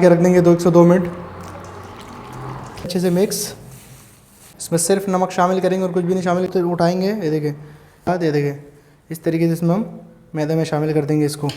के रख देंगे 2 से 2 मिनट। अच्छे से मिक्स। इसमें सिर्फ नमक शामिल करेंगे और कुछ भी नहीं शामिल तो उठाएंगे। ये देखिए, ये देखिए इस तरीके से इसमें हम मैदे में शामिल कर देंगे इसको।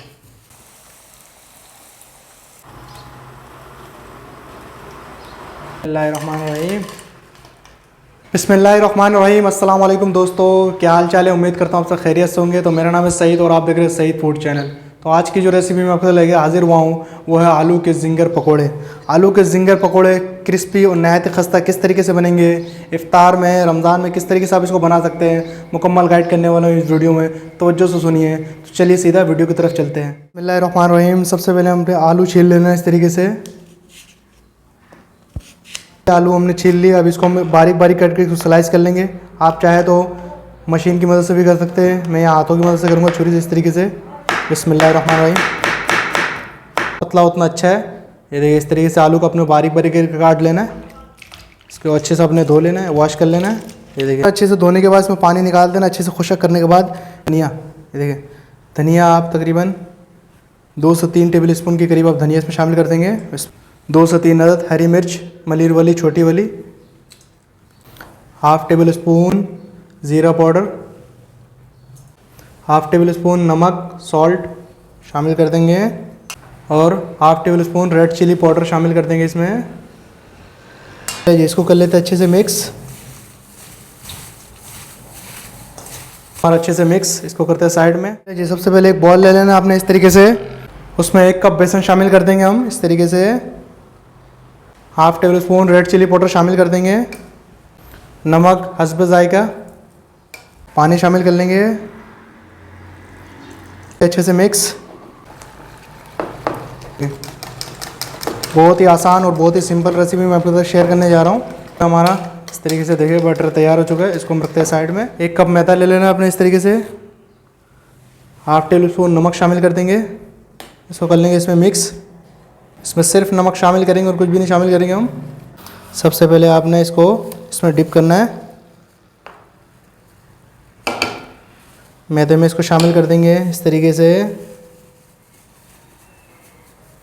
बिस्मिल्लाहिर्रहमानिर्रहीम। अस्सलाम वालेकुम दोस्तों, क्या हाल चाल है? उम्मीद करता हूँ आप सब खैरियत से होंगे। तो मेरा नाम है सईद और आप देख रहे हैं सईद फूड चैनल। तो आज की जो रेसिपी मैं आपको लेके हाजिर हुआ हूँ वो है आलू के जिंगर पकोड़े। आलू के जिंगर पकोड़े क्रिस्पी और नहायत खस्ता किस तरीके से बनेंगे, इफ्तार में, रमज़ान में किस तरीके से आप इसको बना सकते हैं, मुकम्मल गाइड करने वाला हूँ इस वीडियो में। तवज्जो से सुनिए। तो चलिए सीधा वीडियो की तरफ चलते हैं। बिस्मिल्लाहिर्रहमानिर्रहीम। सबसे पहले हमने आलू छील लेना है इस तरीके से। आलू हमने छील लिया। अब इसको हम बारीक बारीक कट के स्लाइस कर लेंगे। आप चाहे तो मशीन की मदद से भी कर सकते हैं, मैं यहाँ हाथों की मदद से करूँगा, छुरी से इस तरीके से। बिस्मिल्लाहिर्रहमानिर्रहीम। पतला उतना अच्छा है। ये देखिए इस तरीके से आलू को अपने बारीक बारीक काट लेना है। इसको अच्छे से अपने धो लेना है, वॉश कर लेना है। ये देखिए अच्छे से धोने के बाद इसमें पानी निकाल देना। अच्छे से खुशक करने के बाद धनिया, ये देखिए धनिया आप तकरीबन 2 से 3 टेबल स्पून के करीब आप धनिया इसमें शामिल कर देंगे। 2 से 3 अदद हरी मिर्च मलिर वाली छोटी वाली, हाफ़ टेबल स्पून ज़ीरा पाउडर, हाफ़ टेबल स्पून नमक सॉल्ट शामिल कर देंगे और half tablespoon red chilli powder शामिल कर देंगे इसमें। इसको कर लेते हैं अच्छे से मिक्स और अच्छे से मिक्स इसको करते हैं साइड में। जी सबसे पहले एक बॉल ले लेना आपने इस तरीके से। उसमें 1 कप बेसन शामिल कर देंगे हम इस तरीके से। Half tablespoon red chilli powder शामिल कर देंगे, नमक हस्ब जायका, पानी शामिल कर लेंगे, अच्छे से मिक्स। बहुत ही आसान और बहुत ही सिंपल रेसिपी मैं आपके साथ शेयर करने जा रहा हूँ। हमारा इस तरीके से देखिए बटर तैयार हो चुका है। इसको हम रखते हैं साइड में। 1 कप मैदा ले लेना अपने इस तरीके से। हाफ़ टेबल स्पून नमक शामिल कर देंगे। इसको कर लेंगे इसमें मिक्स। इसमें सिर्फ नमक शामिल करेंगे और कुछ भी नहीं शामिल करेंगे हम। सबसे पहले आपने इसको इसमें डिप करना है। मैदे में इसको शामिल कर देंगे इस तरीके से।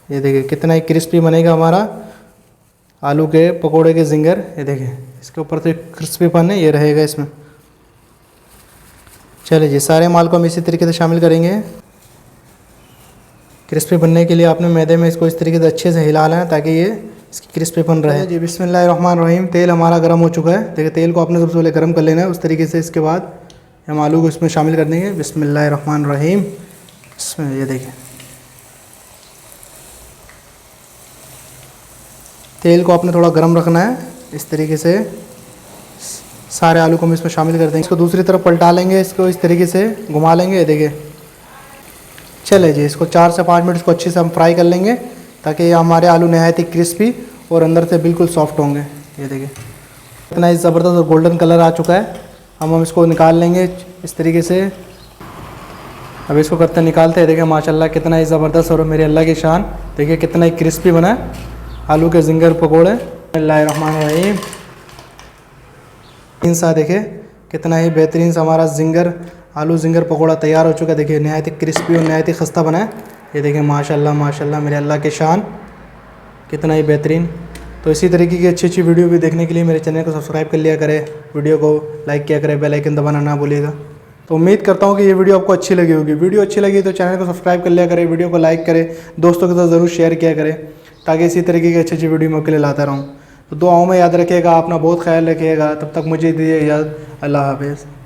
ये देखिए कितना ही क्रिस्पी बनेगा हमारा आलू के पकोड़े के जिंगर। ये देखिए इसके ऊपर तो क्रिस्पीपन है, ये रहेगा इसमें। चलिए जी सारे माल को हम इसी तरीके से शामिल करेंगे। क्रिस्पी बनने के लिए आपने मैदे में इसको इस तरीके से अच्छे से हिला लेना है ताकि ये इसकी क्रिस्पीपन रहे। जी बिस्मिल्लाहिर्रहमानिर्रहीम। तेल हमारा गर्म हो चुका है। देखिए तेल को आपने सबसे पहले गर्म कर लेना है उस तरीके से। इसके बाद हम आलू को इसमें शामिल कर देंगे। बिस्मिल्लाहिर्रहमानिर्रहीम। इसमें ये देखिए तेल को आपने थोड़ा गर्म रखना है इस तरीके से। सारे आलू को हम इसमें शामिल कर देंगे। इसको दूसरी तरफ पलटा लेंगे, इसको इस तरीके से घुमा लेंगे। ये देखिए चले जी इसको 4 से 5 मिनट इसको अच्छे से हम फ्राई कर लेंगे ताकि हमारे आलू नहायत ही क्रिस्पी और अंदर से बिल्कुल सॉफ्ट होंगे। ये देखिए इतना ही ज़बरदस्त और गोल्डन कलर आ चुका है। हम इसको निकाल लेंगे इस तरीके से। अब इसको करते निकालते हैं। देखिए माशाल्लाह कितना ही ज़बरदस्त और मेरे अल्लाह की शान। देखिए कितना ही क्रिस्पी बना है आलू के जिंगर पकोड़े। बिस्मिल्लाहिर्रहमानिर्रहीम। सा देखिए कितना ही बेहतरीन सा हमारा जिंगर आलू जिंगर पकोड़ा तैयार हो चुका है। देखिए नहायत ही क्रिस्पी और नहायत ही खस्ता बना है। ये देखिए माशाल्लाह माशाल्लाह मेरे अल्लाह की शान, कितना ही बेहतरीन। तो इसी तरीके की अच्छी अच्छी वीडियो भी देखने के लिए मेरे चैनल को सब्सक्राइब कर लिया करें, वीडियो को लाइक किया करें, बेल आइकन दबाना ना भूलिएगा। तो उम्मीद करता हूँ कि ये वीडियो आपको अच्छी लगी होगी। वीडियो अच्छी लगी तो चैनल को सब्सक्राइब कर लिया करें, वीडियो को लाइक करें, दोस्तों के साथ ज़रूर शेयर किया करें ताकि इसी तरीके की अच्छी अच्छी वीडियो मैं आपके लिए लाता रहूँ। तो दुआओं में याद रखिएगा, अपना बहुत ख्याल रखिएगा। तब तक मुझे दीजिए इजाज़त। अल्लाह हाफ़िज़।